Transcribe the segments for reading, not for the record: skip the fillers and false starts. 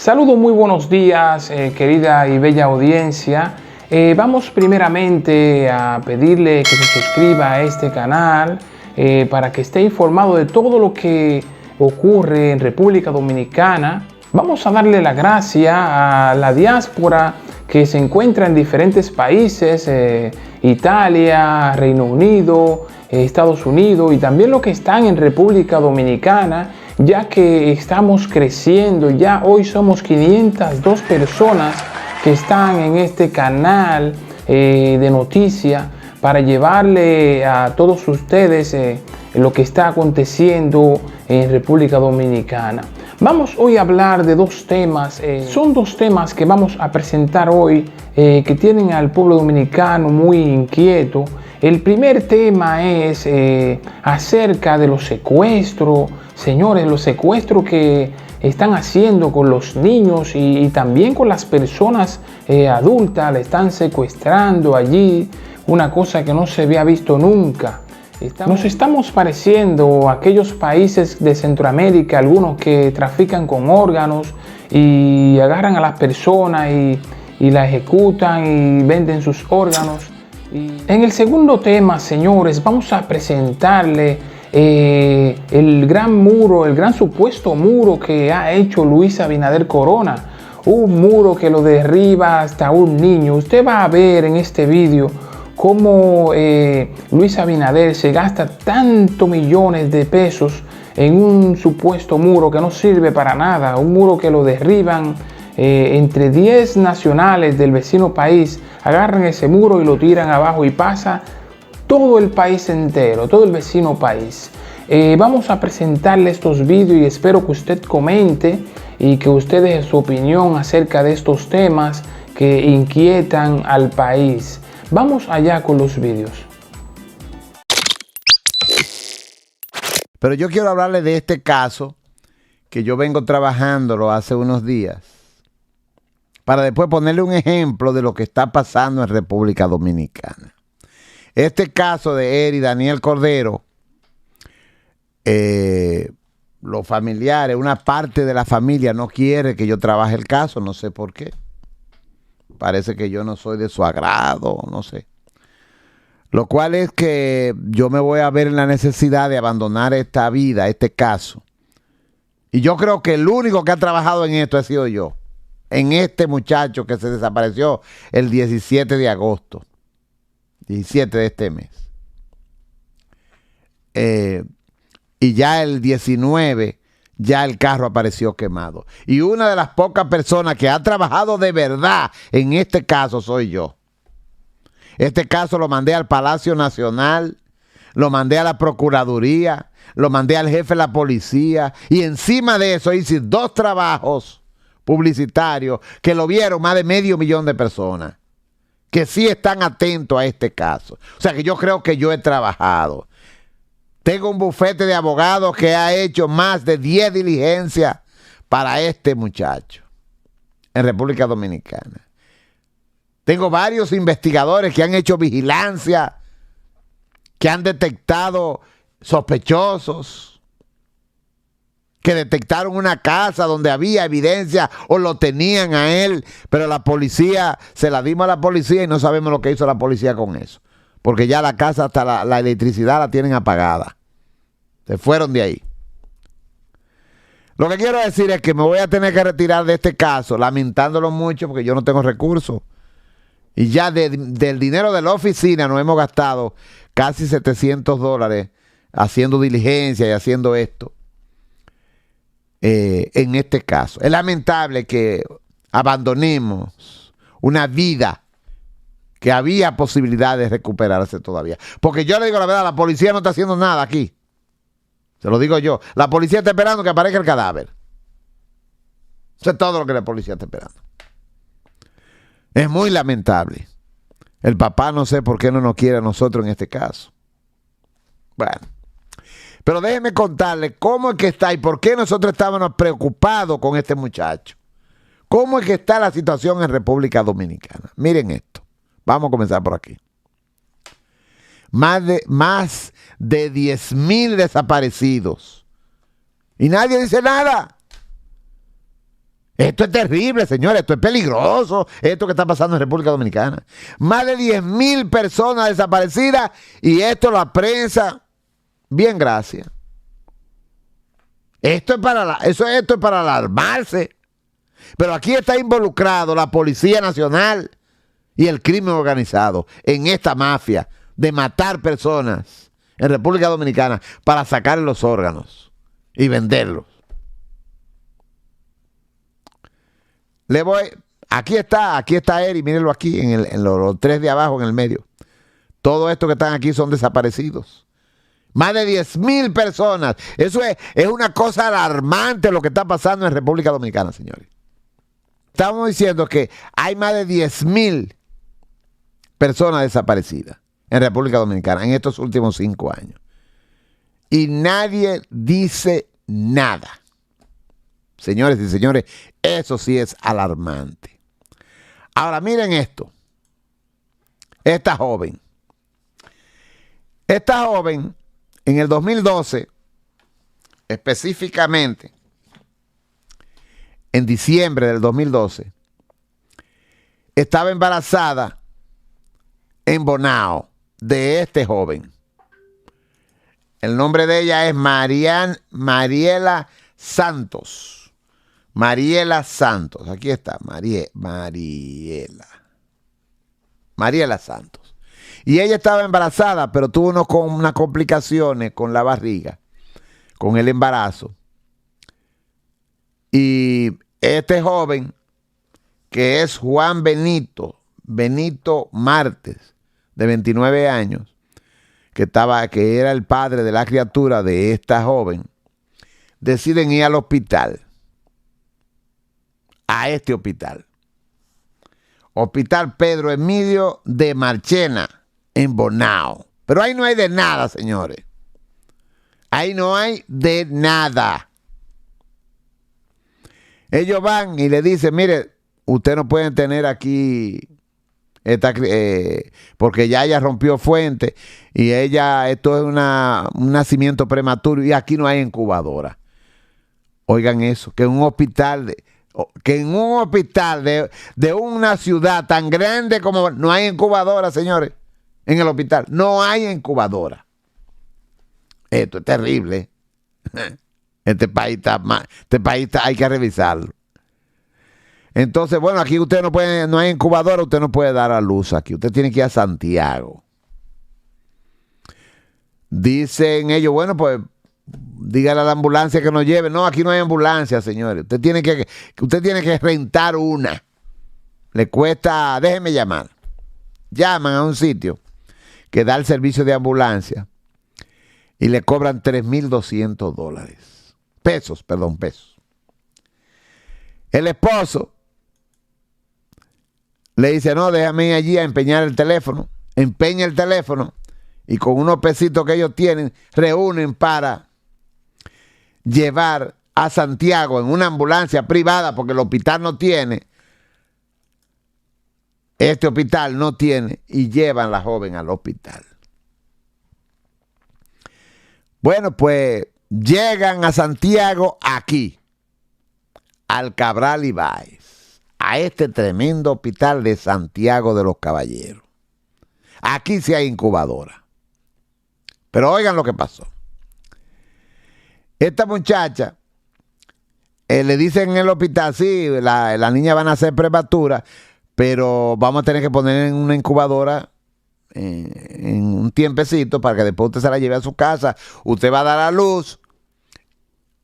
Saludos, muy buenos días, querida y bella audiencia. Vamos primeramente a pedirle que se suscriba a este canal para que esté informado de todo lo que ocurre en República Dominicana. Vamos a darle la gracia a la diáspora que se encuentra en diferentes países, Italia, Reino Unido, Estados Unidos y también los que están en República Dominicana, ya que estamos creciendo. Ya hoy somos 502 personas que están en este canal de noticias para llevarle a todos ustedes lo que está aconteciendo en República Dominicana. Vamos hoy a hablar de dos temas. Son dos temas que vamos a presentar hoy que tienen al pueblo dominicano muy inquieto. El primer tema es acerca de los secuestros. Señores, los secuestros que están haciendo con los niños y también con las personas adultas, le están secuestrando allí, una cosa que no se había visto nunca. Nos estamos pareciendo a aquellos países de Centroamérica, algunos que trafican con órganos y agarran a las personas y la ejecutan y venden sus órganos. En el segundo tema, señores, vamos a presentarle el gran muro, el gran supuesto muro que ha hecho Luis Abinader Corona. Un muro que lo derriba hasta un niño. Usted va a ver en este vídeo cómo Luis Abinader se gasta tantos millones de pesos en un supuesto muro que no sirve para nada. Un muro que lo derriban entre 10 nacionales del vecino país. Agarran ese muro y lo tiran abajo y pasa todo el país entero, todo el vecino país. Vamos a presentarle estos vídeos y espero que usted comente y que usted deje su opinión acerca de estos temas que inquietan al país. Vamos allá con los vídeos. Pero yo quiero hablarle de este caso que yo vengo trabajándolo hace unos días, para después ponerle un ejemplo de lo que está pasando en República Dominicana. Este caso de Eri Daniel Cordero, los familiares, una parte de la familia no quiere que yo trabaje el caso, no sé por qué. Parece que yo no soy de su agrado, no sé. Lo cual es que yo me voy a ver en la necesidad de abandonar esta vida, este caso. Y yo creo que el único que ha trabajado en esto ha sido yo. En este muchacho que se desapareció el 17 de agosto. 17 de este mes. Y ya el 19, ya el carro apareció quemado. Y una de las pocas personas que ha trabajado de verdad en este caso soy yo. Este caso lo mandé al Palacio Nacional, lo mandé a la Procuraduría, lo mandé al jefe de la policía. Y encima de eso hice 2 trabajos publicitarios que lo vieron más de 500,000 de personas que sí están atentos a este caso. O sea que yo creo que yo he trabajado. Tengo un bufete de abogados que ha hecho más de 10 diligencias para este muchacho en República Dominicana. Tengo varios investigadores que han hecho vigilancia, que han detectado sospechosos, que detectaron una casa donde había evidencia o lo tenían a él, pero la policía, se la dimos a la policía y no sabemos lo que hizo la policía con eso. Porque ya la casa, hasta la electricidad la tienen apagada. Se fueron de ahí. Lo que quiero decir es que me voy a tener que retirar de este caso, lamentándolo mucho porque yo no tengo recursos. Y ya del dinero de la oficina nos hemos gastado casi $700 haciendo diligencia y haciendo esto. En este caso es lamentable que abandonemos una vida que había posibilidad de recuperarse todavía, porque yo le digo la verdad, la policía no está haciendo nada aquí, se lo digo yo. La policía está esperando que aparezca el cadáver. Eso es todo lo que la policía está esperando. Es muy lamentable. El papá no sé por qué no nos quiere a nosotros en este caso. Bueno, pero déjenme contarle cómo es que está y por qué nosotros estábamos preocupados con este muchacho. ¿Cómo es que está la situación en República Dominicana? Miren esto. Vamos a comenzar por aquí. Más de 10,000 desaparecidos. Y nadie dice nada. Esto es terrible, señores, esto es peligroso, esto que está pasando en República Dominicana. Más de 10,000 personas desaparecidas y esto la prensa, bien, gracias. Esto es para alarmarse. Pero aquí está involucrado la Policía Nacional y el crimen organizado en esta mafia de matar personas en República Dominicana para sacar los órganos y venderlos. Aquí está Eri, mírenlo aquí, en los tres de abajo en el medio. Todo esto que están aquí son desaparecidos. Más de 10,000 personas. Eso es una cosa alarmante lo que está pasando en República Dominicana, señores. Estamos diciendo que hay más de 10,000 personas desaparecidas en República Dominicana en estos últimos 5 años. Y nadie dice nada. Señores y señores, eso sí es alarmante. Ahora miren esto. Esta joven en el 2012, específicamente en diciembre del 2012, estaba embarazada en Bonao de este joven. El nombre de ella es Mariela Santos. Mariela Santos. Aquí está, Mariela Santos. Y ella estaba embarazada, pero tuvo unas complicaciones con la barriga, con el embarazo. Y este joven, que es Juan Benito Martes, de 29 años, que era el padre de la criatura de esta joven, deciden ir al hospital. A este hospital. Hospital Pedro Emilio de Marchena, en Bonao. Pero ahí no hay de nada, señores. Ahí no hay de nada. Ellos van y le dicen, mire, usted no puede tener aquí porque ya ella rompió fuente y esto es un nacimiento prematuro y aquí no hay incubadora. Oigan eso, que en un hospital de una ciudad tan grande como no hay incubadora, señores, en el hospital. No hay incubadora. Esto es terrible. Este país hay que revisarlo. Entonces, bueno, aquí usted no hay incubadora, usted no puede dar a luz aquí. Usted tiene que ir a Santiago. Dicen ellos, bueno, pues dígale a la ambulancia que nos lleve. No, aquí no hay ambulancia, señores. Usted tiene que rentar una. Le cuesta, déjeme llamar. Llaman a un sitio que da el servicio de ambulancia y le cobran $3,200. Pesos. El esposo le dice, no, déjame ir allí a empeñar el teléfono. Empeña el teléfono y con unos pesitos que ellos tienen, reúnen para llevar a Santiago en una ambulancia privada, porque el hospital no tiene. Este hospital no tiene, y llevan a la joven al hospital. Bueno, pues llegan a Santiago aquí, al Cabral Ibáez, a este tremendo hospital de Santiago de los Caballeros. Aquí sí hay incubadora. Pero oigan lo que pasó. Esta muchacha, le dicen en el hospital, sí, la niña va a nacer prematura, pero vamos a tener que poner en una incubadora en un tiempecito para que después usted se la lleve a su casa. Usted va a dar a luz,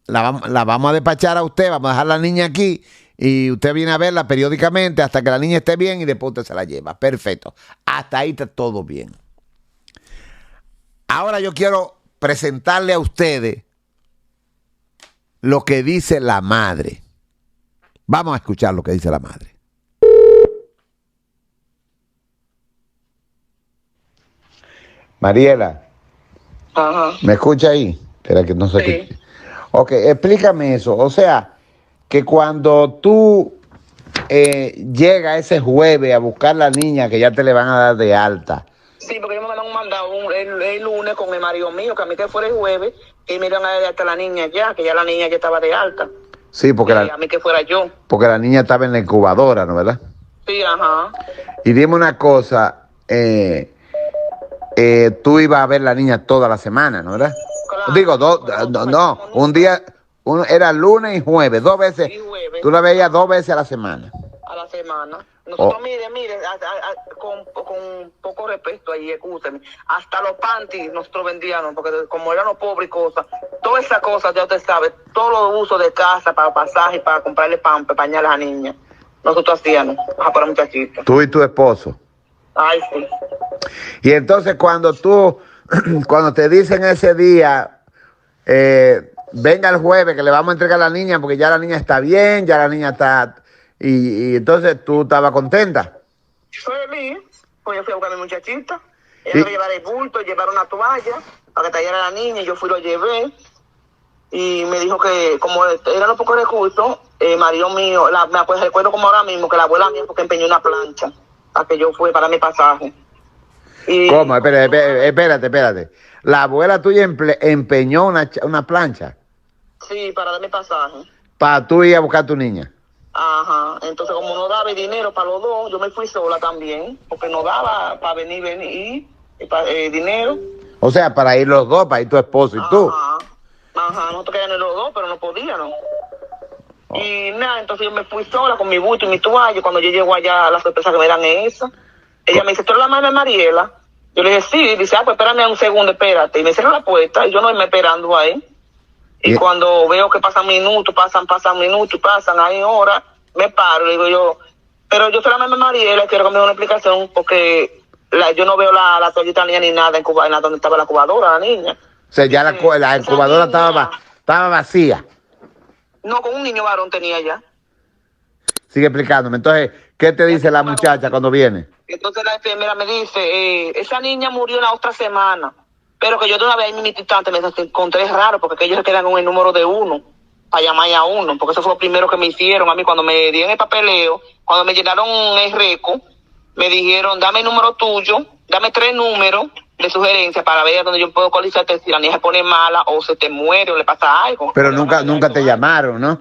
la vamos a despachar a usted, vamos a dejar a la niña aquí y usted viene a verla periódicamente hasta que la niña esté bien y después usted se la lleva. Perfecto. Hasta ahí está todo bien. Ahora yo quiero presentarle a ustedes lo que dice la madre. Vamos a escuchar lo que dice la madre. Mariela, Ajá. ¿me escucha ahí? Espera que no sé qué. Sí. Ok, explícame eso. O sea, que cuando tú llegas ese jueves a buscar la niña que ya te le van a dar de alta. Sí, porque ellos me mandaron un mandado el lunes con el marido mío, que a mí que fuera el jueves, y me iban a dar de alta la niña ya, que ya la niña ya estaba de alta. Sí, porque a mí que fuera yo. porque la niña estaba en la incubadora, ¿no, verdad? Sí, ajá. Y dime una cosa, tú ibas a ver la niña toda la semana, ¿no, verdad? Claro. Digo, Nosotros no, como un nunca. día, era lunes y jueves, 2 veces, Y jueves. tú la veías 2 veces a la semana. A la semana. Oh. Nosotros, mire, con poco respeto ahí, escúcheme, hasta los panties nosotros vendíamos, porque como éramos pobres y cosas, todas esas cosas, ya usted sabe, todos los usos de casa para pasaje, para comprarle pan, para pañales a la niña, nosotros hacíamos, para muchachitos. Tú y tu esposo. Ay, sí. Y entonces cuando cuando te dicen ese día, venga el jueves que le vamos a entregar a la niña porque ya la niña está bien, ya la niña está... Y entonces tú estabas contenta. Feliz, pues yo fui a buscar a mi muchachita, ella Sí. me iba a llevar el bulto, llevar una toalla, para que trajera a la niña, y yo fui y lo llevé, y me dijo que como eran los pocos recursos, marido mío, recuerdo como ahora mismo que la abuela mía porque empeñó una plancha, para que yo fui para mi pasaje. Y, ¿Cómo? Espérate. La abuela tuya empeñó una plancha sí, para dar mi pasaje. para tú ir a buscar a tu niña. Ajá, entonces como no daba el dinero para los dos, yo me fui sola también, porque no daba para venir y para dinero. O sea, para ir los dos, para ir tu esposo y tú. Ajá, nosotros queríamos los dos, pero no podíamos. Y nada, entonces yo me fui sola con mi bulto y mi toalla. Cuando yo llego allá, la sorpresa que me dan es esa. Ella me dice, ¿tú eres la madre de Mariela? Yo le dije, sí. Y dice, pues espérame un segundo, espérate. Y me cierra la puerta y yo no me esperando ahí. Y cuando veo que pasan minutos, pasan, hay horas, me paro, le digo yo, pero yo soy la mamá de Mariela, quiero que me dé una explicación, porque yo no veo la toallita niña ni nada en Cuba, en donde estaba la incubadora, la niña. O sea, ya la Esa incubadora niña, estaba vacía. no, con un niño varón tenía ya. Sigue explicándome. Entonces, ¿qué te dice la muchacha cuando viene? Entonces la enfermera me dice, esa niña murió la otra semana, pero que yo de una vez en mi instante me encontré raro, porque ellos se quedan con el número de uno, para llamar a uno, porque eso fue lo primero que me hicieron a mí cuando me dieron el papeleo, cuando me llenaron el récord, me dijeron, dame el número tuyo, dame 3 números de sugerencia para ver dónde yo puedo cotizarte si la niña se pone mala o se te muere o le pasa algo. Pero nunca te llamaron, ¿no?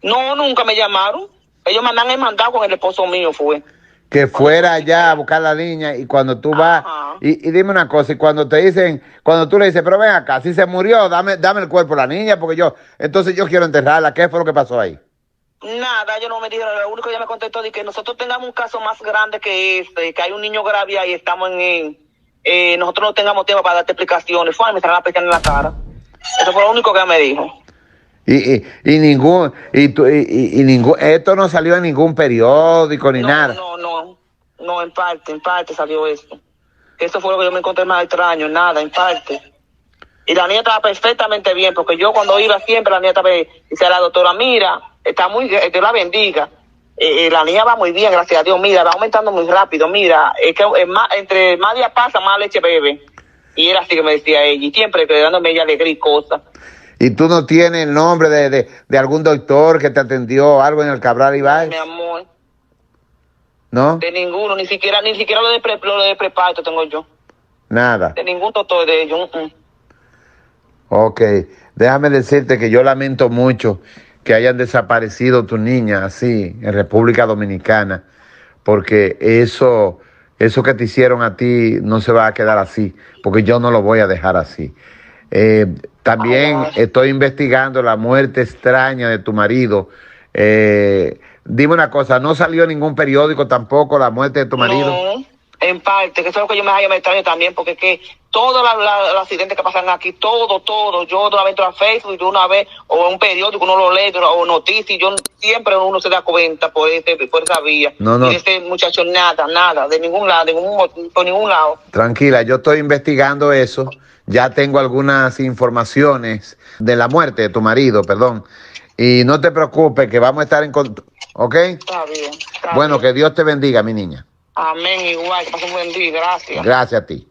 No, nunca me llamaron. Ellos me han mandado con el esposo mío, fue. Que fuera allá a buscar a la niña y cuando tú vas, y dime una cosa, y cuando te dicen, cuando tú le dices, pero ven acá, si se murió, dame el cuerpo de la niña, porque entonces yo quiero enterrarla, ¿qué fue lo que pasó ahí? Nada, ellos no me dijeron, lo único que ella me contestó es que nosotros tengamos un caso más grande que este, que hay un niño grave ahí, estamos nosotros no tengamos tiempo para darte explicaciones, fue, me estaban la pestaña en la cara. Eso fue lo único que ella me dijo. Esto no salió en ningún periódico ni nada. No, en parte salió esto. Eso fue lo que yo me encontré más extraño, nada, en parte. Y la niña estaba perfectamente bien, porque yo cuando iba siempre, la niña estaba, dice la doctora, mira, está muy, Dios la bendiga. La niña va muy bien, gracias a Dios, mira, va aumentando muy rápido, mira, es que entre más días pasa, más leche bebe. Y era así que me decía ella, y siempre dándome ella alegría y cosas. ¿Y tú no tienes el nombre de algún doctor que te atendió algo en el Cabral Ibáez? Mi amor. ¿No? De ninguno, ni siquiera lo de preparto tengo yo. Nada. De ningún doctor de ellos. Ok, déjame decirte que yo lamento mucho que hayan desaparecido tus niñas así en República Dominicana, porque eso que te hicieron a ti no se va a quedar así, porque yo no lo voy a dejar así. También estoy investigando la muerte extraña de tu marido. Dime una cosa, ¿no salió en ningún periódico tampoco la muerte de tu marido? No, en parte, que eso es lo que yo me extraño también, porque es que todos los accidentes que pasan aquí, todo, yo de una vez entro a Facebook, de una vez, o en un periódico uno lo lee, o noticias, yo siempre uno se da cuenta por esa vía. No. Y este muchacho nada, de ningún lado, por ningún lado. Tranquila, yo estoy investigando eso. Ya tengo algunas informaciones de la muerte de tu marido, perdón. Y no te preocupes, que vamos a estar en contacto, ¿ok? Está bien. Bueno, que Dios te bendiga, mi niña. Amén, igual, que pase un buen día, gracias. Gracias a ti.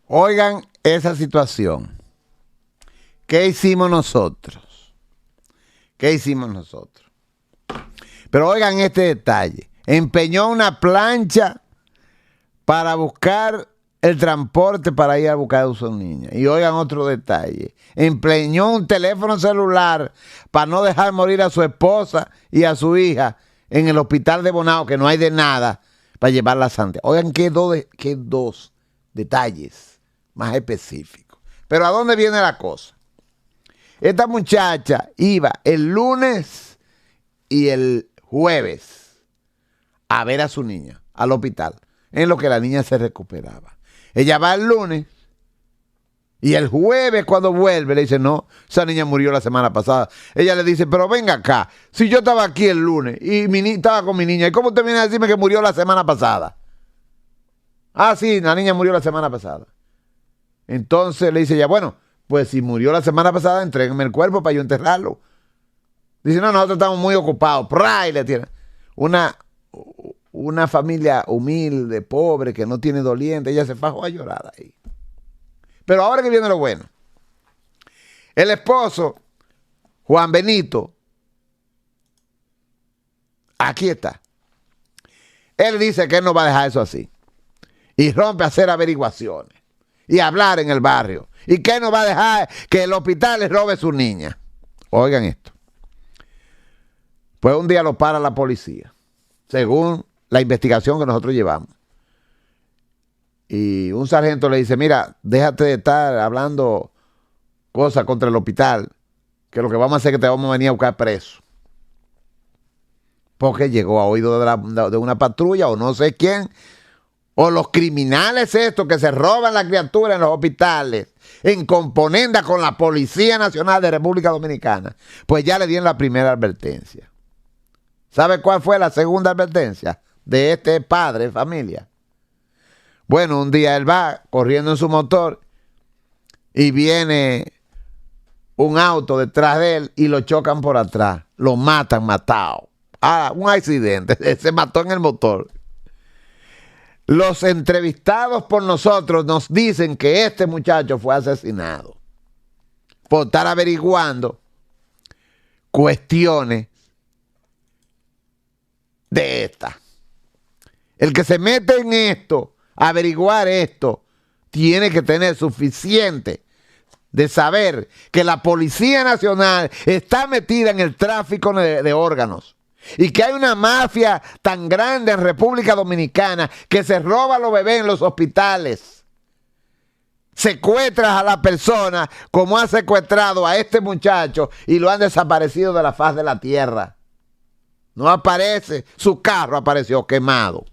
Oigan esa situación. ¿Qué hicimos nosotros? Pero oigan este detalle. Empeñó una plancha para buscar el transporte para ir a buscar a su niña. Y oigan otro detalle. Empleñó un teléfono celular para no dejar morir a su esposa y a su hija en el hospital de Bonao, que no hay de nada, para llevarla a Santiago. Oigan qué dos detalles más específicos. Pero ¿a dónde viene la cosa? Esta muchacha iba el lunes y el jueves a ver a su niña al hospital, en lo que la niña se recuperaba. Ella va el lunes y el jueves cuando vuelve le dice, no, esa niña murió la semana pasada. Ella le dice, pero venga acá, si yo estaba aquí el lunes y estaba con mi niña, ¿y cómo usted viene a decirme que murió la semana pasada? Ah, sí, la niña murió la semana pasada. Entonces le dice ella, bueno, pues si murió la semana pasada, entrégueme el cuerpo para yo enterrarlo. Dice, no, nosotros estamos muy ocupados. ¡Pray! Le tiene una familia humilde, pobre, que no tiene doliente. Ella se fajó a llorar ahí. Pero ahora que viene lo bueno. El esposo, Juan Benito, aquí está. Él dice que él no va a dejar eso así. Y rompe a hacer averiguaciones. Y hablar en el barrio. Y que no va a dejar que el hospital le robe a su niña. Oigan esto. Pues un día lo para la policía, según la investigación que nosotros llevamos. Y un sargento le dice, mira, déjate de estar hablando cosas contra el hospital, que lo que vamos a hacer es que te vamos a venir a buscar preso. Porque llegó a oído de una patrulla o no sé quién, o los criminales estos que se roban la criatura en los hospitales, en componenda con la Policía Nacional de República Dominicana, pues ya le dieron la primera advertencia. ¿Sabe cuál fue la segunda advertencia de este padre de familia? Bueno, un día él va corriendo en su motor y viene un auto detrás de él y lo chocan por atrás. Lo matan, matado. Ah, un accidente. Se mató en el motor. Los entrevistados por nosotros nos dicen que este muchacho fue asesinado por estar averiguando cuestiones de esta. El que se mete en esto, a averiguar esto, tiene que tener suficiente de saber que la Policía Nacional está metida en el tráfico de órganos y que hay una mafia tan grande en República Dominicana que se roba a los bebés en los hospitales, secuestras a la persona como ha secuestrado a este muchacho y lo han desaparecido de la faz de la tierra. No aparece, su carro apareció quemado.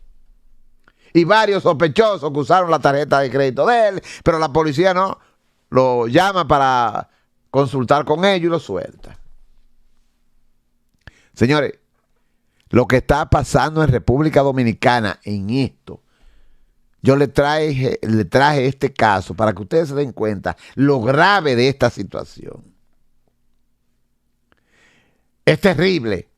Y varios sospechosos que usaron la tarjeta de crédito de él, pero la policía no, lo llama para consultar con ellos y lo suelta. Señores, lo que está pasando en República Dominicana en esto, yo le traje este caso para que ustedes se den cuenta lo grave de esta situación. Es terrible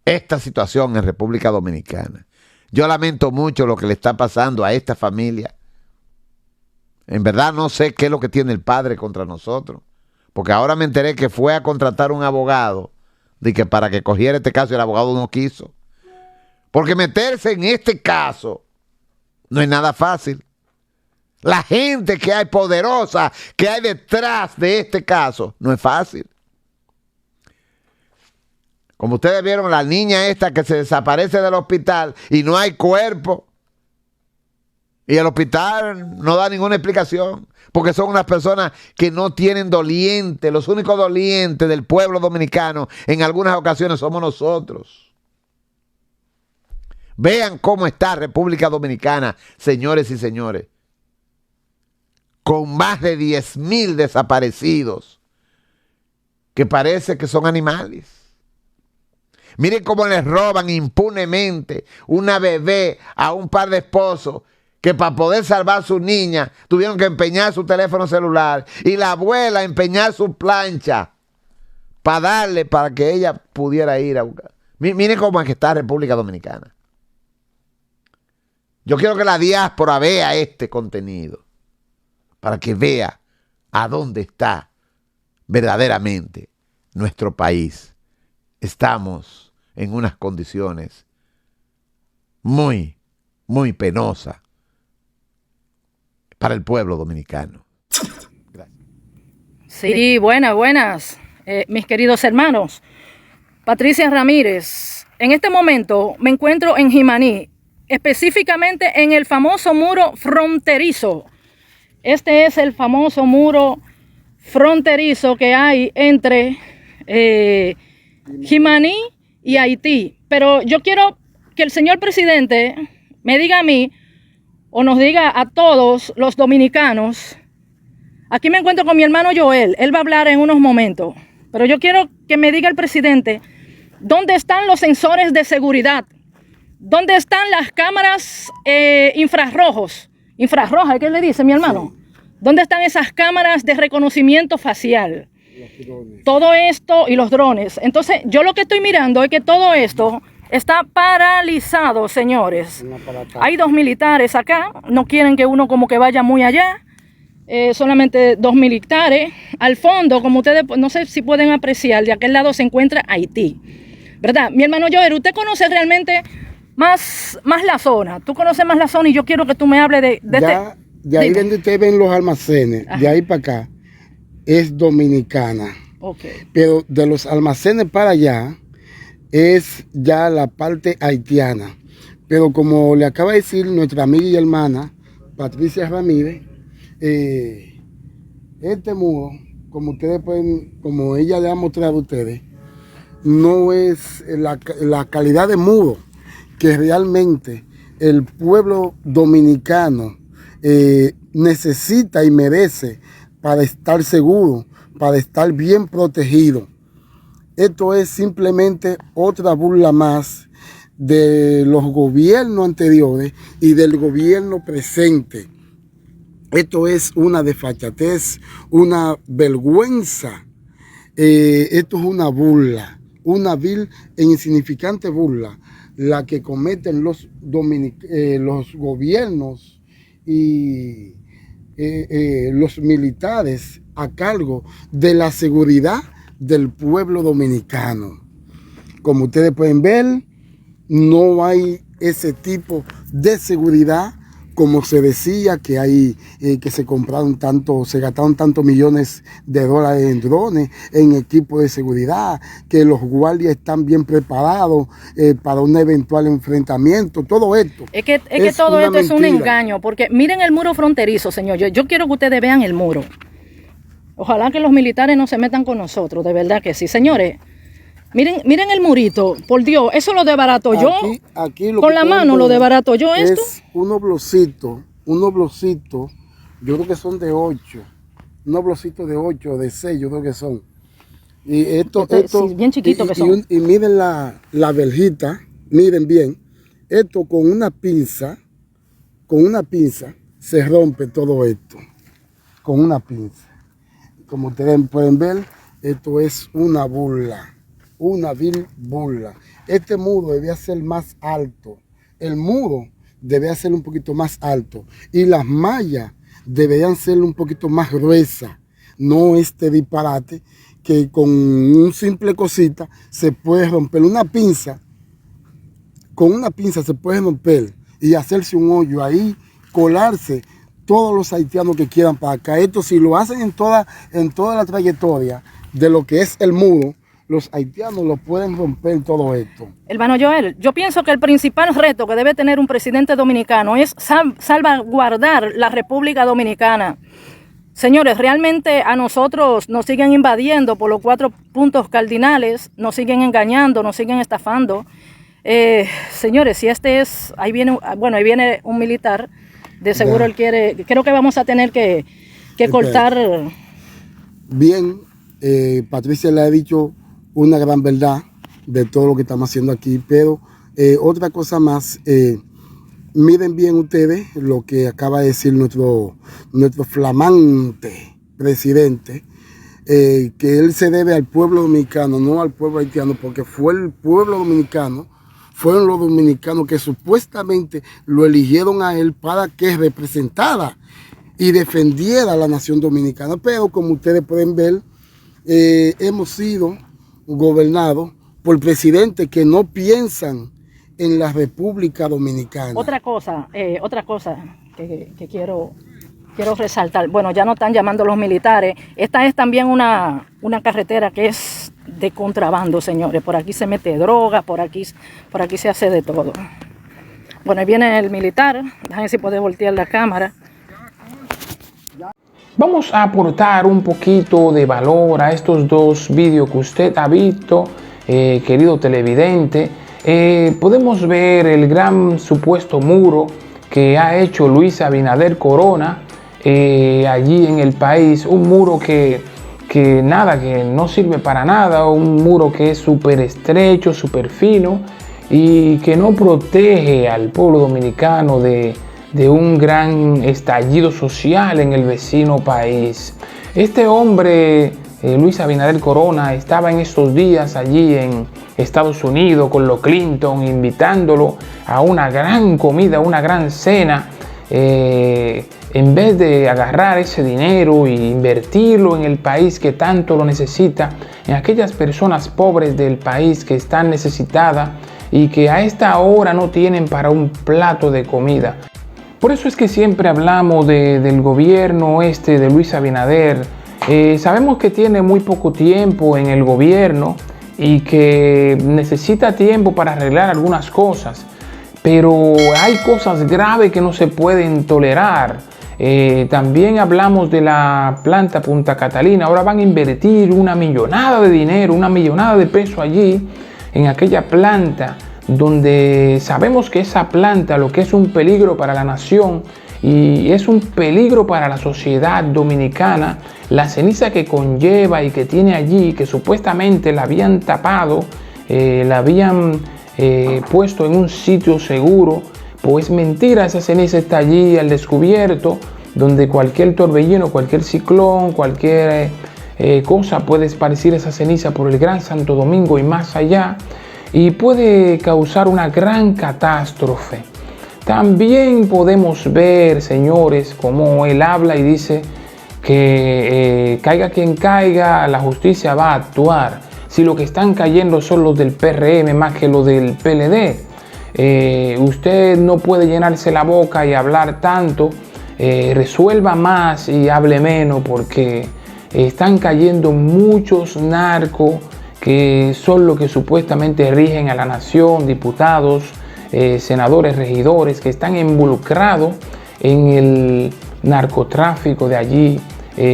esta situación en República Dominicana. Yo lamento mucho lo que le está pasando a esta familia. En verdad no sé qué es lo que tiene el padre contra nosotros. Porque ahora me enteré que fue a contratar un abogado de que para que cogiera este caso y el abogado no quiso. Porque meterse en este caso no es nada fácil. La gente que hay poderosa, que hay detrás de este caso, no es fácil. Como ustedes vieron, la niña esta que se desaparece del hospital y no hay cuerpo. Y el hospital no da ninguna explicación. Porque son unas personas que no tienen doliente. Los únicos dolientes del pueblo dominicano en algunas ocasiones somos nosotros. Vean cómo está República Dominicana, señores y señores. Con más de 10,000 desaparecidos. Que parece que son animales. Miren cómo les roban impunemente una bebé a un par de esposos que para poder salvar a su niña tuvieron que empeñar su teléfono celular y la abuela empeñar su plancha para darle para que ella pudiera ir a buscar. Miren cómo es que está República Dominicana. Yo quiero que la diáspora vea este contenido para que vea a dónde está verdaderamente nuestro país. Estamos en unas condiciones muy, muy penosas para el pueblo dominicano. Sí, buenas, mis queridos hermanos. Patricia Ramírez, en este momento me encuentro en Jimaní, específicamente en el famoso muro fronterizo. Este es el famoso muro fronterizo que hay entre Jimaní y Haití. Pero yo quiero que el señor presidente me diga a mí, o nos diga a todos los dominicanos. Aquí me encuentro con mi hermano Joel, él va a hablar en unos momentos, pero yo quiero que me diga el presidente, ¿dónde están los sensores de seguridad? ¿Dónde están las cámaras infrarrojas? ¿Qué le dice mi hermano? Sí. ¿Dónde están esas cámaras de reconocimiento facial? Todo esto y los drones. Entonces, yo lo que estoy mirando es que todo esto está paralizado, señores. Hay 2 militares acá, no quieren que uno como que vaya muy allá. Solamente 2 militares. Al fondo, como ustedes, no sé si pueden apreciar, de aquel lado se encuentra Haití, ¿verdad? Mi hermano Joel, usted conoce realmente más la zona. Tú conoces más la zona y yo quiero que tú me hables de ahí donde ustedes ven los almacenes, ajá, de ahí para acá, es dominicana. Okay. Pero de los almacenes para allá, es ya la parte haitiana. Pero como le acaba de decir nuestra amiga y hermana, Patricia Ramírez, este muro, como ustedes pueden, como ella le ha mostrado a ustedes, no es la calidad de muro que realmente el pueblo dominicano necesita y merece para estar seguro, para estar bien protegido. Esto es simplemente otra burla más de los gobiernos anteriores y del gobierno presente. Esto es una desfachatez, una vergüenza. Esto es una burla, una vil e insignificante burla, la que cometen los gobiernos y los militares a cargo de la seguridad del pueblo dominicano. Como ustedes pueden ver, no hay ese tipo de seguridad como se decía, que hay que se gastaron tantos millones de dólares en drones, en equipos de seguridad, que los guardias están bien preparados para un eventual enfrentamiento. Todo esto es que todo esto es un engaño, porque miren el muro fronterizo, señor. Yo quiero que ustedes vean el muro. Ojalá que los militares no se metan con nosotros, de verdad que sí. Señores, miren el murito, por Dios, eso lo desbarato yo. Aquí con la mano lo desbarato yo esto. Es unos blocitos, yo creo que son de 8, unos blocitos de 8 o de 6, yo creo que son. Y esto sí, bien chiquito que son. Y miren la verjita, miren bien, esto con una pinza se rompe todo esto, con una pinza. Como ustedes pueden ver, esto es una burla. Una vil burla. Este muro debía ser más alto. El muro debía ser un poquito más alto. Y las mallas deberían ser un poquito más gruesas. No este disparate que con un simple cosita se puede romper. Con una pinza se puede romper y hacerse un hoyo ahí, colarse todos los haitianos que quieran para acá. Esto si lo hacen en toda la trayectoria de lo que es el muro, los haitianos lo pueden romper todo esto. Hermano Joel, yo pienso que el principal reto que debe tener un presidente dominicano es salvaguardar la República Dominicana. Señores, realmente a nosotros nos siguen invadiendo por los 4 puntos cardinales, nos siguen engañando, nos siguen estafando. Señores, si ahí viene un militar, de seguro él quiere, creo que vamos a tener que cortar. Bien, Patricia le ha dicho una gran verdad de todo lo que estamos haciendo aquí, pero otra cosa más, miren bien ustedes lo que acaba de decir nuestro flamante presidente, que él se debe al pueblo dominicano, no al pueblo haitiano, porque fue el pueblo dominicano, fueron los dominicanos que supuestamente lo eligieron a él para que representara y defendiera a la nación dominicana, pero como ustedes pueden ver, hemos sido gobernados por presidentes que no piensan en la República Dominicana. Otra cosa que quiero quiero resaltar, bueno, ya no están llamando los militares. Esta es también una carretera que es de contrabando, señores. Por aquí se mete droga, por aquí se hace de todo. Bueno, ahí viene el militar. Déjame ver si puede voltear la cámara. Vamos a aportar un poquito de valor a estos dos vídeos que usted ha visto, querido televidente. Podemos ver el gran supuesto muro que ha hecho Luis Abinader Corona allí en el país. Un muro que no sirve para nada, un muro que es súper estrecho, súper fino y que no protege al pueblo dominicano de un gran estallido social en el vecino país. Este hombre, Luis Abinader Corona, estaba en estos días allí en Estados Unidos con los Clinton, invitándolo a una gran comida, una gran cena. En vez de agarrar ese dinero e invertirlo en el país que tanto lo necesita, en aquellas personas pobres del país que están necesitadas y que a esta hora no tienen para un plato de comida. Por eso es que siempre hablamos del gobierno de Luis Abinader. Sabemos que tiene muy poco tiempo en el gobierno y que necesita tiempo para arreglar algunas cosas, pero hay cosas graves que no se pueden tolerar. También hablamos de la planta Punta Catalina. Ahora van a invertir una millonada de dinero, una millonada de pesos allí en aquella planta, donde sabemos que esa planta lo que es un peligro para la nación y es un peligro para la sociedad dominicana. La ceniza que conlleva y que tiene allí, que supuestamente la habían tapado, la habían puesto en un sitio seguro, pues mentira, esa ceniza está allí al descubierto, donde cualquier torbellino, cualquier ciclón, cualquier cosa puede esparcir esa ceniza por el Gran Santo Domingo y más allá, y puede causar una gran catástrofe. También podemos ver, señores, como él habla y dice que caiga quien caiga, la justicia va a actuar. Si lo que están cayendo son los del PRM más que los del PLD, usted no puede llenarse la boca y hablar tanto. Resuelva más y hable menos, porque están cayendo muchos narcos que son los que supuestamente rigen a la nación, diputados, senadores, regidores, que están involucrados en el narcotráfico de allí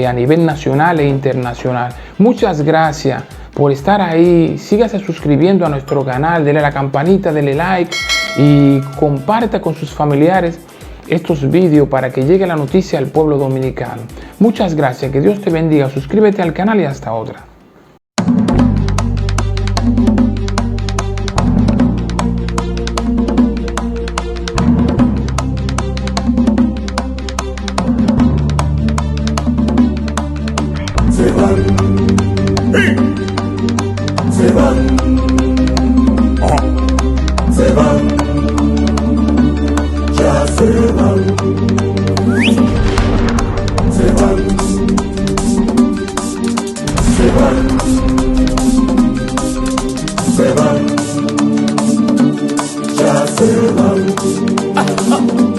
a nivel nacional e internacional. Muchas gracias por estar ahí. Sígase suscribiendo a nuestro canal, dele a la campanita, dele like y comparta con sus familiares estos vídeos para que llegue la noticia al pueblo dominicano. Muchas gracias, que Dios te bendiga, suscríbete al canal y hasta otra. Se van, se van, se van, ya se van, se van, se van, se van, ya se van.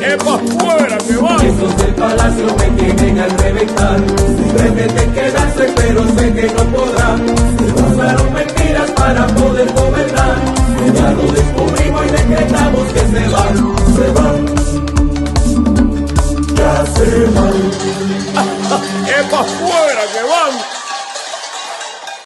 ¡Es pa' fuera que van! Esos del palacio me tienen al reventar. Pretenden quedarse pero sé que no podrán. Usaron mentiras para poder gobernar. Ya lo descubrimos y decretamos que se van. Se van. Ya se van. ¡Es pa' fuera que van!